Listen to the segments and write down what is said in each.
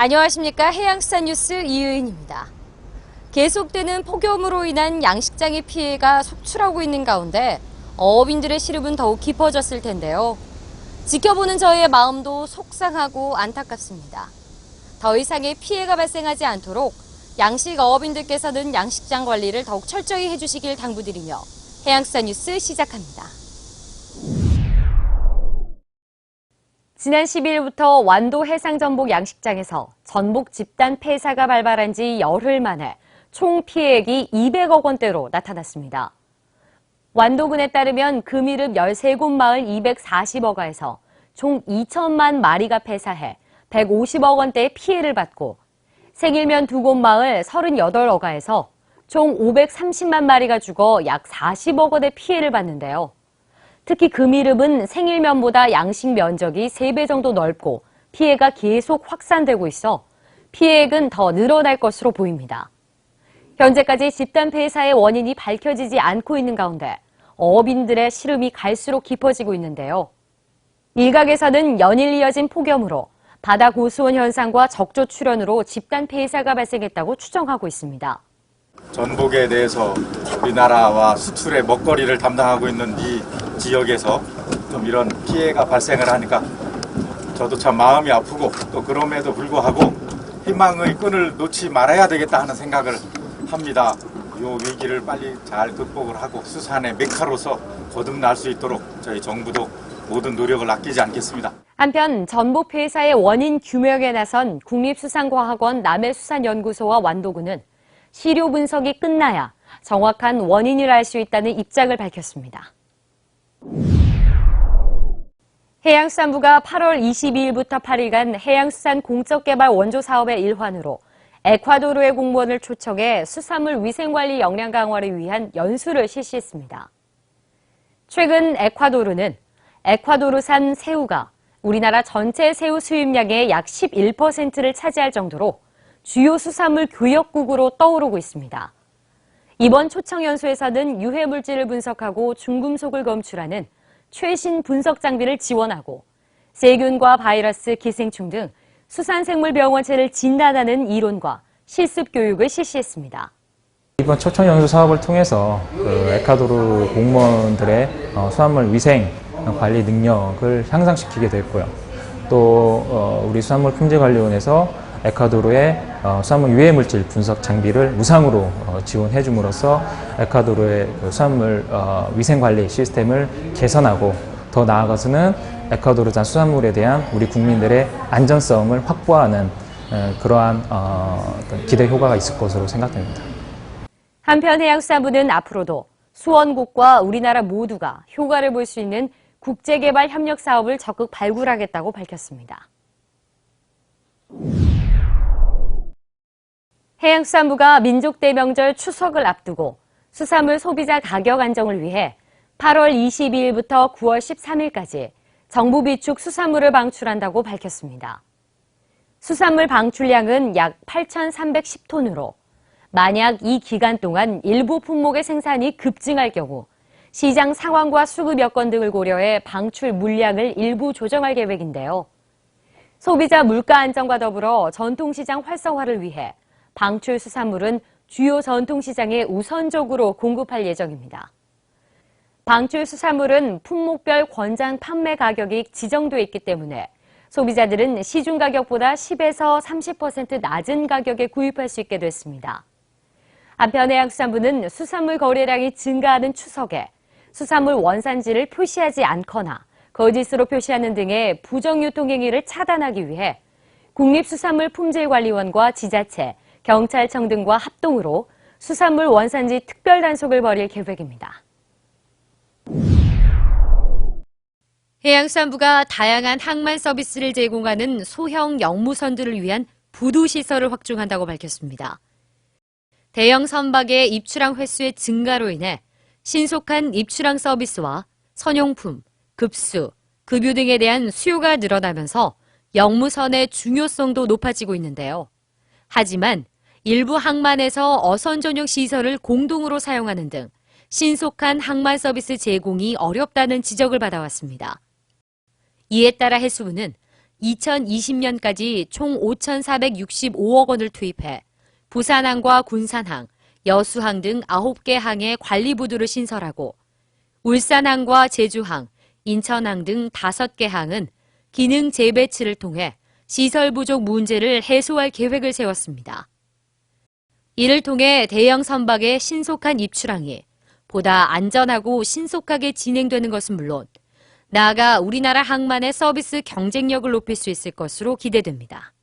안녕하십니까. 해양수산뉴스 이의은입니다. 계속되는 폭염으로 인한 양식장의 피해가 속출하고 있는 가운데 어업인들의 시름은 더욱 깊어졌을 텐데요. 지켜보는 저희의 마음도 속상하고 안타깝습니다. 더 이상의 피해가 발생하지 않도록 양식 어업인들께서는 양식장 관리를 더욱 철저히 해주시길 당부드리며 해양수산뉴스 시작합니다. 지난 12일부터 완도 해상전복 양식장에서 전복 집단 폐사가 발발한 지 열흘 만에 총 피해액이 200억 원대로 나타났습니다. 완도군에 따르면 금이릅 13곳 마을 240어가에서 총 2천만 마리가 폐사해 150억 원대의 피해를 받고 생일면 2곳 마을 38어가에서 총 530만 마리가 죽어 약 40억 원의 피해를 받는데요. 특히 금이릅은 생일면보다 양식 면적이 3배 정도 넓고 피해가 계속 확산되고 있어 피해액은 더 늘어날 것으로 보입니다. 현재까지 집단 폐사의 원인이 밝혀지지 않고 있는 가운데 어업인들의 시름이 갈수록 깊어지고 있는데요. 일각에서는 연일 이어진 폭염으로 바다 고수온 현상과 적조 출현으로 집단 폐사가 발생했다고 추정하고 있습니다. 전복에 대해서 우리나라와 수출의 먹거리를 담당하고 있는 이 지역에서 좀 이런 피해가 발생을 하니까 저도 참 마음이 아프고 또 그럼에도 불구하고 희망의 끈을 놓지 말아야 되겠다 하는 생각을 합니다. 이 위기를 빨리 잘 극복을 하고 수산의 메카로서 거듭날 수 있도록 저희 정부도 모든 노력을 아끼지 않겠습니다. 한편 전복 폐사의 원인 규명에 나선 국립수산과학원 남해수산연구소와 완도군은 시료 분석이 끝나야 정확한 원인을 알 수 있다는 입장을 밝혔습니다. 해양수산부가 8월 22일부터 8일간 해양수산 공적개발 원조 사업의 일환으로 에콰도르의 공무원을 초청해 수산물 위생관리 역량 강화를 위한 연수를 실시했습니다. 최근 에콰도르는 에콰도르산 새우가 우리나라 전체 새우 수입량의 약 11%를 차지할 정도로 주요 수산물 교역국으로 떠오르고 있습니다. 이번 초청 연수에서는 유해물질을 분석하고 중금속을 검출하는 최신 분석 장비를 지원하고 세균과 바이러스, 기생충 등 수산생물 병원체를 진단하는 이론과 실습 교육을 실시했습니다. 이번 초청 연수 사업을 통해서 에콰도르 공무원들의 수산물 위생 관리 능력을 향상시키게 됐고요. 또 우리 수산물 품질관리원에서 에콰도르의 수산물 유해물질 분석 장비를 무상으로 지원해 줌으로써 에콰도르의 수산물 위생관리 시스템을 개선하고 더 나아가서는 에콰도르산 수산물에 대한 우리 국민들의 안전성을 확보하는 그러한 기대 효과가 있을 것으로 생각됩니다. 한편 해양수산부는 앞으로도 수원국과 우리나라 모두가 효과를 볼 수 있는 국제개발 협력 사업을 적극 발굴하겠다고 밝혔습니다. 해양수산부가 민족대명절 추석을 앞두고 수산물 소비자 가격 안정을 위해 8월 22일부터 9월 13일까지 정부 비축 수산물을 방출한다고 밝혔습니다. 수산물 방출량은 약 8,310톤으로 만약 이 기간 동안 일부 품목의 생산이 급증할 경우 시장 상황과 수급 여건 등을 고려해 방출 물량을 일부 조정할 계획인데요. 소비자 물가 안정과 더불어 전통시장 활성화를 위해 방출 수산물은 주요 전통시장에 우선적으로 공급할 예정입니다. 방출 수산물은 품목별 권장 판매 가격이 지정돼 있기 때문에 소비자들은 시중 가격보다 10에서 30% 낮은 가격에 구입할 수 있게 됐습니다. 한편 해양수산부는 수산물 거래량이 증가하는 추석에 수산물 원산지를 표시하지 않거나 거짓으로 표시하는 등의 부정유통 행위를 차단하기 위해 국립수산물품질관리원과 지자체, 경찰청 등과 합동으로 수산물 원산지 특별단속을 벌일 계획입니다. 해양수산부가 다양한 항만 서비스를 제공하는 소형 영무선들을 위한 부두시설을 확충한다고 밝혔습니다. 대형 선박의 입출항 횟수의 증가로 인해 신속한 입출항 서비스와 선용품, 급수, 급유 등에 대한 수요가 늘어나면서 영무선의 중요성도 높아지고 있는데요. 하지만 일부 항만에서 어선 전용 시설을 공동으로 사용하는 등 신속한 항만 서비스 제공이 어렵다는 지적을 받아왔습니다. 이에 따라 해수부는 2020년까지 총 5,465억 원을 투입해 부산항과 군산항, 여수항 등 9개 항의 관리부두를 신설하고 울산항과 제주항, 인천항 등 5개 항은 기능 재배치를 통해 시설 부족 문제를 해소할 계획을 세웠습니다. 이를 통해 대형 선박의 신속한 입출항이 보다 안전하고 신속하게 진행되는 것은 물론 나아가 우리나라 항만의 서비스 경쟁력을 높일 수 있을 것으로 기대됩니다.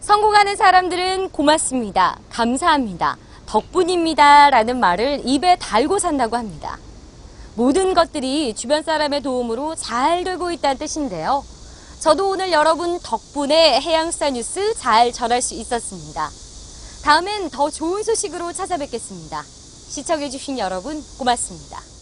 성공하는 사람들은 고맙습니다, 감사합니다, 덕분입니다 라는 말을 입에 달고 산다고 합니다. 모든 것들이 주변 사람의 도움으로 잘 되고 있다는 뜻인데요. 저도 오늘 여러분 덕분에 해양수산 뉴스 잘 전할 수 있었습니다. 다음엔 더 좋은 소식으로 찾아뵙겠습니다. 시청해주신 여러분 고맙습니다.